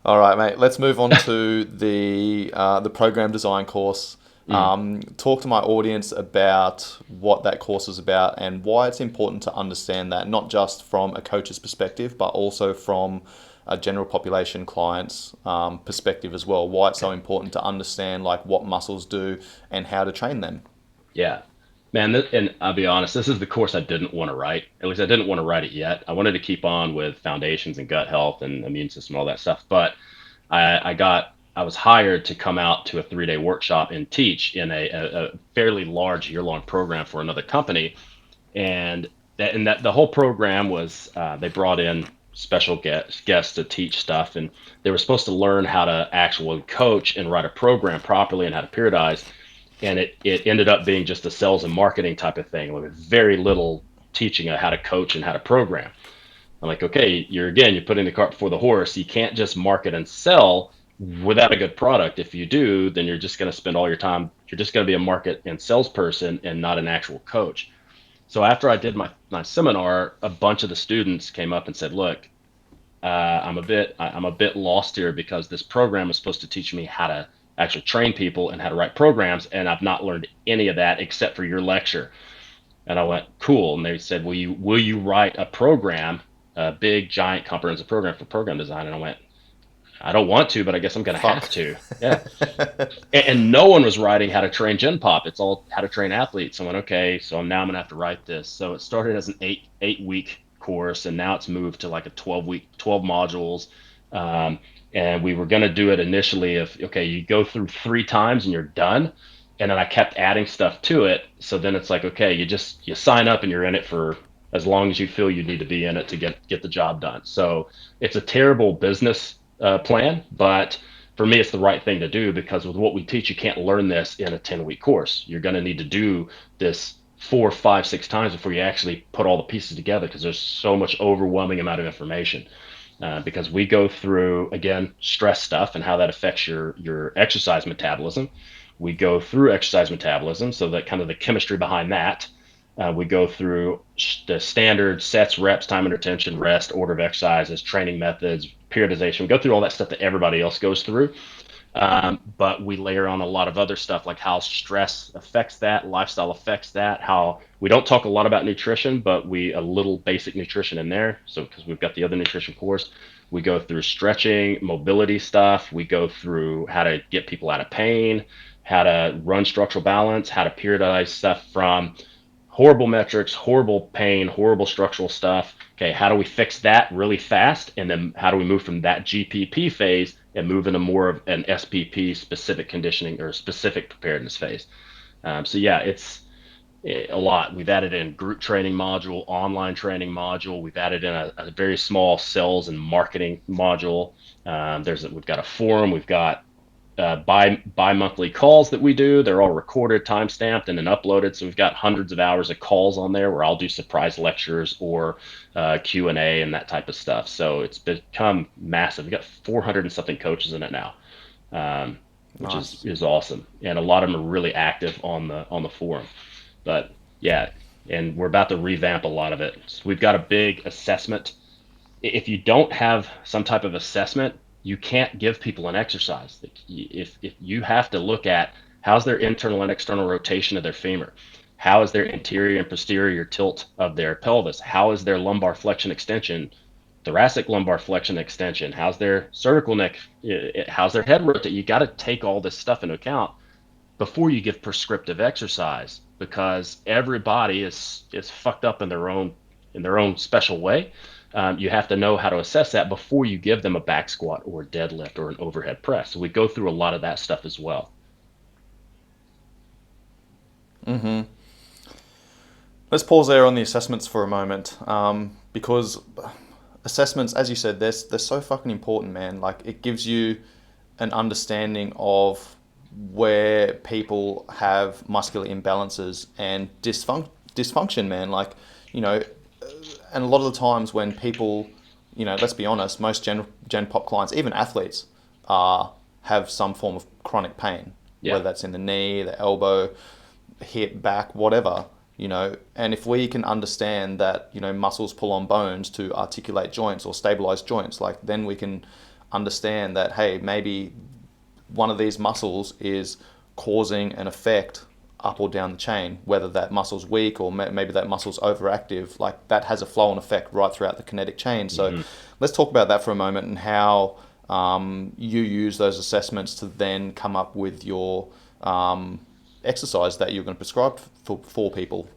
All right, mate. Let's move on to the program design course. Mm. Talk to my audience about what that course is about and why it's important to understand that, not just from a coach's perspective, but also from a general population client's perspective as well. Why it's so Okay. important to understand like what muscles do and how to train them. Yeah. Man, and I'll be honest, this is the course I didn't want to write. At least I didn't want to write it yet. I wanted to keep on with foundations and gut health and immune system, all that stuff. But I was hired to come out to a 3-day workshop and teach in a fairly large year-long program for another company. And that the whole program was they brought in special guests to teach stuff, and they were supposed to learn how to actually coach and write a program properly and how to periodize. And it ended up being just a sales and marketing type of thing with very little teaching of how to coach and how to program. I'm like, okay, you're putting the cart before the horse. You can't just market and sell without a good product. If you do, then you're just going to spend all your time. You're just going to be a market and salesperson and not an actual coach. So after I did my seminar, a bunch of the students came up and said, "Look, I'm a bit lost here because this program is supposed to teach me how to actually train people and how to write programs, and I've not learned any of that except for your lecture." And I went, "Cool." And they said, "Will you write a program, a big giant comprehensive program for program design?" And I went, "I don't want to, but I guess I'm going to have Fuck. to." Yeah. And no one was writing how to train Gen Pop. It's all how to train athletes. I went, okay, so now I'm gonna have to write this. So it started as an eight week course, and now it's moved to like a 12 week, 12 modules. Um, and we were gonna do it initially if okay, you go through 3 times and you're done. And then I kept adding stuff to it. So then it's like, okay, you sign up and you're in it for as long as you feel you need to be in it to get the job done. So it's a terrible business plan, but for me, it's the right thing to do because with what we teach, you can't learn this in a 10-week course. You're going to need to do this 4, 5, 6 times before you actually put all the pieces together because there's so much overwhelming amount of information. Because we go through again stress stuff and how that affects your exercise metabolism. We go through exercise metabolism, so that kind of the chemistry behind that. We go through the standard sets, reps, time and attention, rest, order of exercises, training methods, periodization. We go through all that stuff that everybody else goes through. But we layer on a lot of other stuff like how stress affects that, lifestyle affects that, how we don't talk a lot about nutrition, but we a little basic nutrition in there. So because we've got the other nutrition course, we go through stretching, mobility stuff. We go through how to get people out of pain, how to run structural balance, how to periodize stuff from horrible metrics, horrible pain, horrible structural stuff. Okay, how do we fix that really fast? And then how do we move from that GPP phase and move into more of an SPP specific conditioning or specific preparedness phase? So yeah, it's a lot. We've added in group training module, online training module. We've added in a very small sales and marketing module. We've got a forum. We've got bi-monthly calls that we do. They're all recorded, time stamped, and then uploaded. So we've got hundreds of hours of calls on there where I'll do surprise lectures or Q&A and that type of stuff. So it's become massive. We've got 400 and something coaches in it now, which is Nice. is awesome. And a lot of them are really active on the forum. But yeah, and we're about to revamp a lot of it. So we've got a big assessment. If you don't have some type of assessment, you can't give people an exercise. If you have to look at how's their internal and external rotation of their femur, how is their anterior and posterior tilt of their pelvis, how is their lumbar flexion extension, thoracic lumbar flexion extension, how's their cervical neck, how's their head rotate. You got to take all this stuff into account before you give prescriptive exercise because everybody is fucked up in their own special way. You have to know how to assess that before you give them a back squat or a deadlift or an overhead press. So we go through a lot of that stuff as well. Let's pause there on the assessments for a moment, because assessments, as you said, they're so fucking important, man. Like it gives you an understanding of where people have muscular imbalances and dysfunction, man. Like, you know, and a lot of the times when people, let's be honest, most gen pop clients, even athletes, have some form of chronic pain, Yeah. whether that's in the knee, the elbow, hip, back, whatever. And if we can understand that, muscles pull on bones to articulate joints or stabilize joints, like then we can understand that, hey, maybe one of these muscles is causing an effect up or down the chain, whether that muscle's weak or maybe that muscle's overactive. Like that has a flow and effect right throughout the kinetic chain. So Hmm. let's talk about that for a moment and how you use those assessments to then come up with your exercise that you're going to prescribe for people.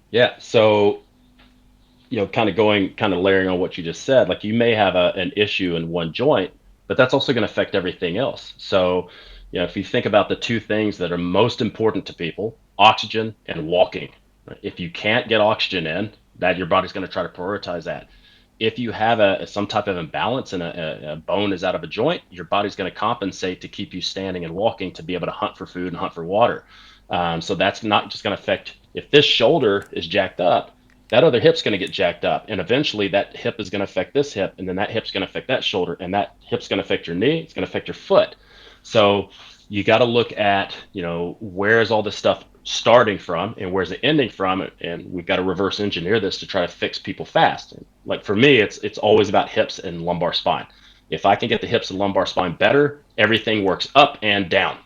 Yeah. So, kind of layering on what you just said, like you may have an issue in one joint, but that's also going to affect everything else. So, if you think about the two things that are most important to people, oxygen and walking, right? If you can't get oxygen in, that your body's going to try to prioritize that. If you have some type of imbalance and a bone is out of a joint, your body's going to compensate to keep you standing and walking to be able to hunt for food and hunt for water. So that's not just going to affect if this shoulder is jacked up, that other hip's going to get jacked up. And eventually that hip is going to affect this hip. And then that hip's going to affect that shoulder. And that hip's going to affect your knee. It's going to affect your foot. So you got to look at, where is all this stuff starting from and where's it ending from? And we've got to reverse engineer this to try to fix people fast. And like for me, it's always about hips and lumbar spine. If I can get the hips and lumbar spine better, everything works up and down.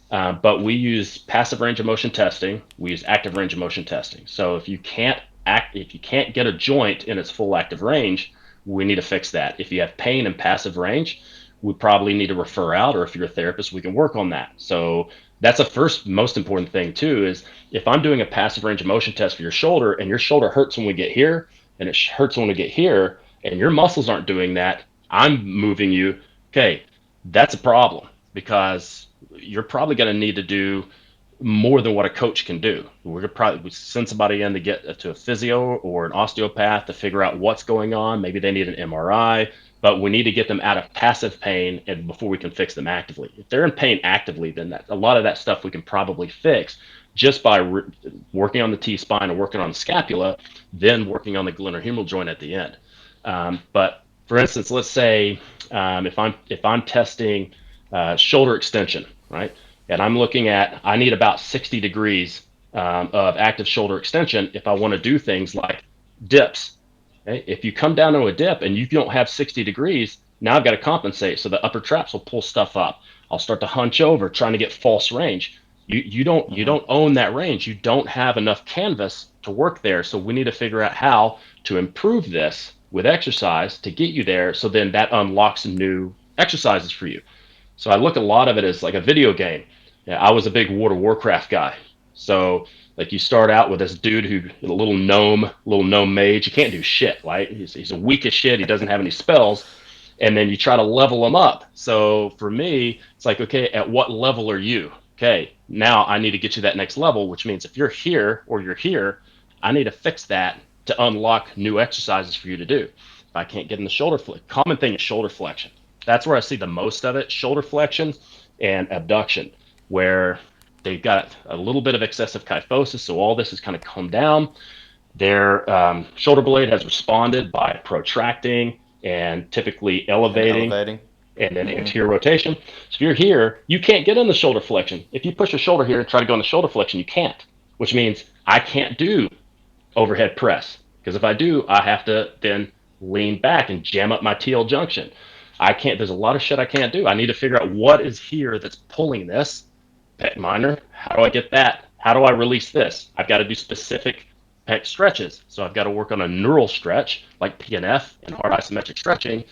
But we use passive range of motion testing. We use active range of motion testing. So if you can't get a joint in its full active range, we need to fix that. If you have pain in passive range, we probably need to refer out, or if you're a therapist, we can work on that. So that's the first most important thing too, is if I'm doing a passive range of motion test for your shoulder and your shoulder hurts when we get here and it hurts when we get here and your muscles aren't doing that, I'm moving you. Okay, that's a problem because you're probably going to need to do more than what a coach can do. We're gonna probably send somebody in to get to a physio or an osteopath to figure out what's going on. Maybe they need an MRI, but we need to get them out of passive pain and before we can fix them actively. If they're in pain actively, then a lot of that stuff we can probably fix just by working on the T spine and working on the scapula, then working on the glenohumeral joint at the end. But for instance, let's say if I'm testing shoulder extension, right? And I'm looking at, I need about 60 degrees of active shoulder extension if I want to do things like dips. Okay? If you come down to a dip and you don't have 60 degrees, now I've got to compensate. So the upper traps will pull stuff up. I'll start to hunch over, trying to get false range. You don't own that range. You don't have enough canvas to work there. So we need to figure out how to improve this with exercise to get you there. So then that unlocks new exercises for you. So I look a lot of it as like a video game. Yeah, I was a big World of Warcraft guy. So like you start out with this dude who a little gnome mage. He can't do shit, right? He's a weak as shit. He doesn't have any spells, and then you try to level him up. So for me, it's like, okay, at what level are you? Okay, now I need to get you that next level, which means if you're here or you're here, I need to fix that to unlock new exercises for you to do. If I can't get in the shoulder flex, common thing is shoulder flexion. That's where I see the most of it, shoulder flexion and abduction, where they've got a little bit of excessive kyphosis, so all this has kind of come down. Their shoulder blade has responded by protracting and typically And elevating elevating. and then anterior rotation. So if you're here, you can't get in the shoulder flexion. If you push your shoulder here and try to go in the shoulder flexion, you can't, which means I can't do overhead press. Because if I do, I have to then lean back and jam up my TL junction. I can't, there's a lot of shit I can't do. I need to figure out what is here that's pulling this. Pec minor, how do I get that? How do I release this? I've got to do specific pec stretches. So I've got to work on a neural stretch like PNF and hard isometric stretching.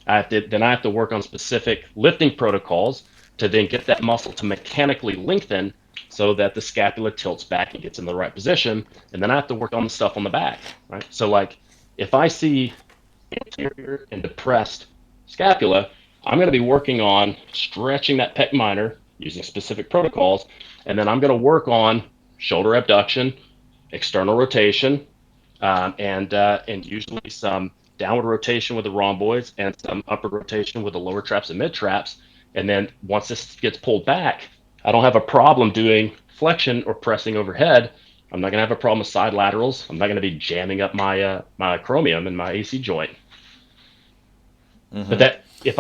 I have to work on specific lifting protocols to then get that muscle to mechanically lengthen so that the scapula tilts back and gets in the right position. And then I have to work on the stuff on the back, right? So like if I see anterior and depressed scapula, I'm going to be working on stretching that pec minor using specific protocols. And then I'm going to work on shoulder abduction, external rotation, and usually some downward rotation with the rhomboids and some upward rotation with the lower traps and mid traps. And then once this gets pulled back, I don't have a problem doing flexion or pressing overhead. I'm not going to have a problem with side laterals. I'm not going to be jamming up my acromion and my AC joint. But that Yeah. if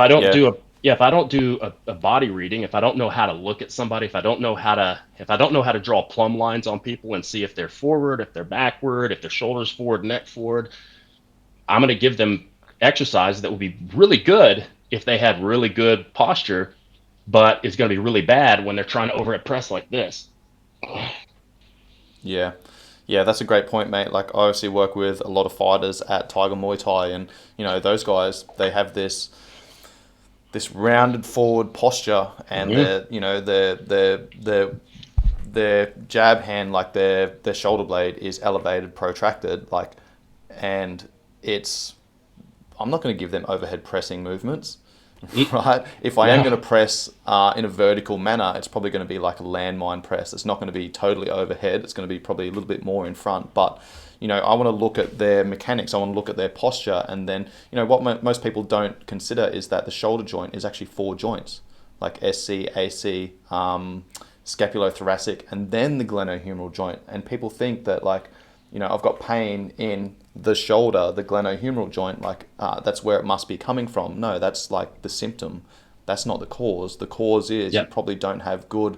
I don't do a body reading, if I don't know how to look at somebody, if I don't know how to draw plumb lines on people and see if they're forward, if they're backward, if their shoulders forward, neck forward, I'm going to give them exercise that will be really good, if they had really good posture, but it's going to be really bad when they're trying to overhead press like this. Yeah. Yeah, that's a great point, mate. Like, I obviously work with a lot of fighters at Tiger Muay Thai, and those guys, they have this rounded forward posture, and Hmm. their jab hand, like their shoulder blade, is elevated, protracted, like, and it's I'm not going to give them overhead pressing movements, right? If I am No. going to press in a vertical manner, it's probably going to be like a landmine press. It's not going to be totally overhead. It's going to be probably a little bit more in front. But, I want to look at their mechanics. I want to look at their posture. And then, what most people don't consider is that the shoulder joint is actually four joints, like SC, AC, scapulothoracic, and then the glenohumeral joint. And people think that, like, I've got pain in the shoulder, the glenohumeral joint, like that's where it must be coming from. No, that's like the symptom. That's not the cause. The cause is you Yep. probably don't have good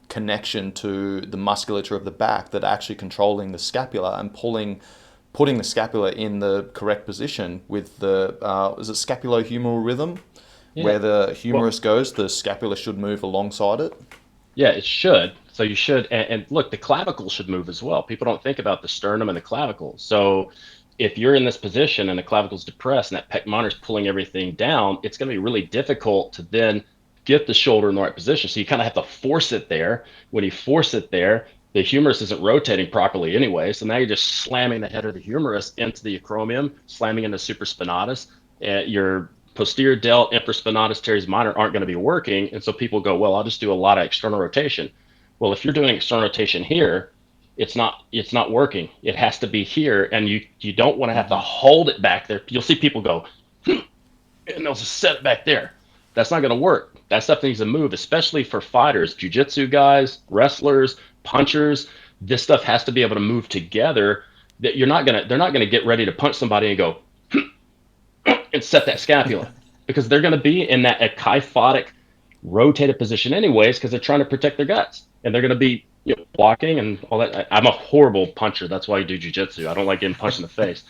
connection to the musculature of the back that are actually controlling the scapula and putting the scapula in the correct position with the is it scapulohumeral rhythm, Yeah. where the Well, humerus goes, the scapula should move alongside it. yeah, it should. So you should, and look, the clavicle should move as well. People don't think about the sternum and the clavicle. So if you're in this position and the clavicle's depressed and that pec minor's pulling everything down, it's going to be really difficult to then get the shoulder in the right position. So you kind of have to force it there. When you force it there, the humerus isn't rotating properly anyway. So now you're just slamming the head of the humerus into the acromion, slamming into supraspinatus. Your posterior delt, infraspinatus, teres minor aren't going to be working. And so people go, well, I'll just do a lot of external rotation. Well, if you're doing external rotation here, it's not working. It has to be here, and you don't want to have to hold it back there. You'll see people go, and they'll just set it back there. That's not going to work. That stuff needs to move, especially for fighters, jiu-jitsu guys, wrestlers, punchers. This stuff has to be able to move together. That they're not gonna get ready to punch somebody and go and set that scapula because they're going to be in that a kyphotic rotated position anyways because they're trying to protect their guts and they're going to be blocking and all that. I'm a horrible puncher. That's why I do jujitsu. I don't like getting punched in the face.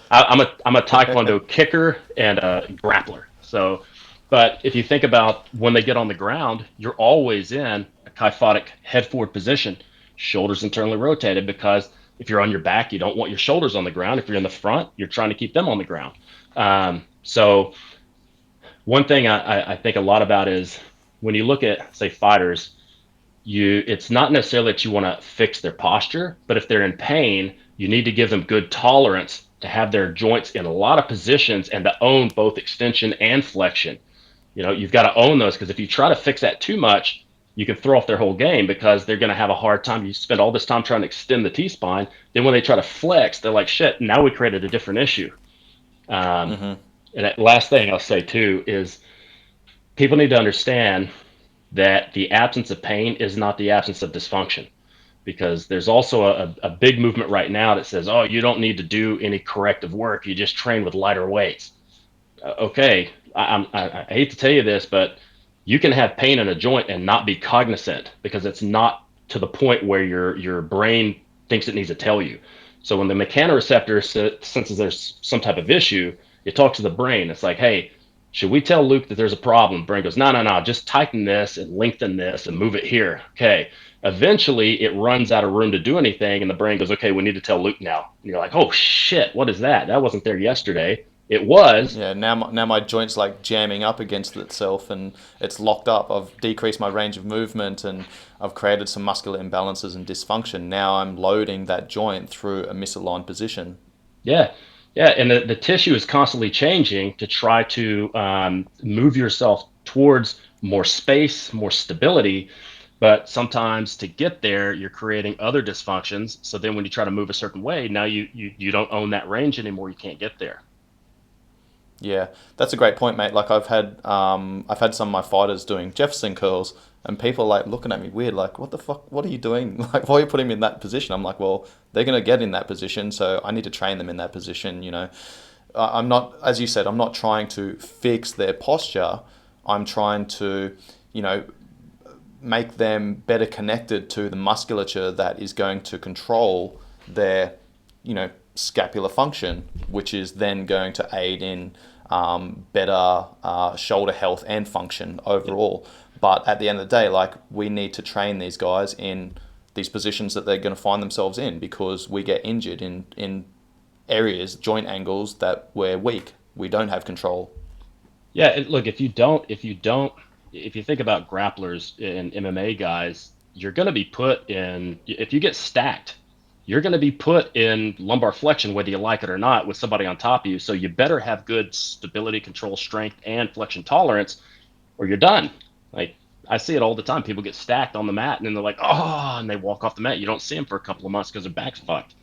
I'm a taekwondo kicker and a grappler. So, but if you think about when they get on the ground, you're always in a kyphotic head forward position, shoulders internally rotated because if you're on your back, you don't want your shoulders on the ground. If you're in the front, you're trying to keep them on the ground. So one thing I think a lot about is when you look at say fighters, it's not necessarily that you want to fix their posture, but if they're in pain, you need to give them good tolerance to have their joints in a lot of positions and to own both extension and flexion. You've got to own those because if you try to fix that too much, you can throw off their whole game because they're going to have a hard time. You spend all this time trying to extend the T spine. Then when they try to flex, they're like, shit, now we created a different issue. Um, and that last thing I'll say too is people need to understand that the absence of pain is not the absence of dysfunction because there's also a big movement right now that says, oh, you don't need to do any corrective work. You just train with lighter weights. Okay, I hate to tell you this, but you can have pain in a joint and not be cognizant because it's not to the point where your brain thinks it needs to tell you. So when the mechanoreceptor senses there's some type of issue, it talks to the brain. It's like, hey, should we tell Luke that there's a problem? Brain goes, no, no, no, just tighten this and lengthen this and move it here. Okay. Eventually, it runs out of room to do anything, and the brain goes, okay, we need to tell Luke now. And you're like, oh shit, what is that? That wasn't there yesterday. It was. Yeah, now my joint's like jamming up against itself and it's locked up. I've decreased my range of movement and I've created some muscular imbalances and dysfunction. Now I'm loading that joint through a misaligned position. Yeah, yeah, and the tissue is constantly changing to try to move yourself towards more space, more stability. But sometimes to get there, you're creating other dysfunctions. So then when you try to move a certain way, now you don't own that range anymore. You can't get there. Yeah, that's a great point, mate. Like I've had some of my fighters doing Jefferson curls, and people are like looking at me weird, like, what the fuck? What are you doing? Like, why are you putting me in that position? I'm like, well, they're gonna get in that position, so I need to train them in that position. I'm not, as you said, I'm not trying to fix their posture. I'm trying to, you know, make them better connected to the musculature that is going to control their, scapular function, which is then going to aid in better shoulder health and function overall. But at the end of the day, like, we need to train these guys in these positions that they're going to find themselves in, because we get injured in areas, joint angles that we're weak. We don't have control. Yeah, look, if you think about grapplers and MMA guys, you're going to be put in, if you get stacked, you're going to be put in lumbar flexion, whether you like it or not, with somebody on top of you. So you better have good stability, control, strength, and flexion tolerance, or you're done. Like, I see it all the time. People get stacked on the mat and then they're like, oh, and they walk off the mat. You don't see them for a couple of months because their back's fucked.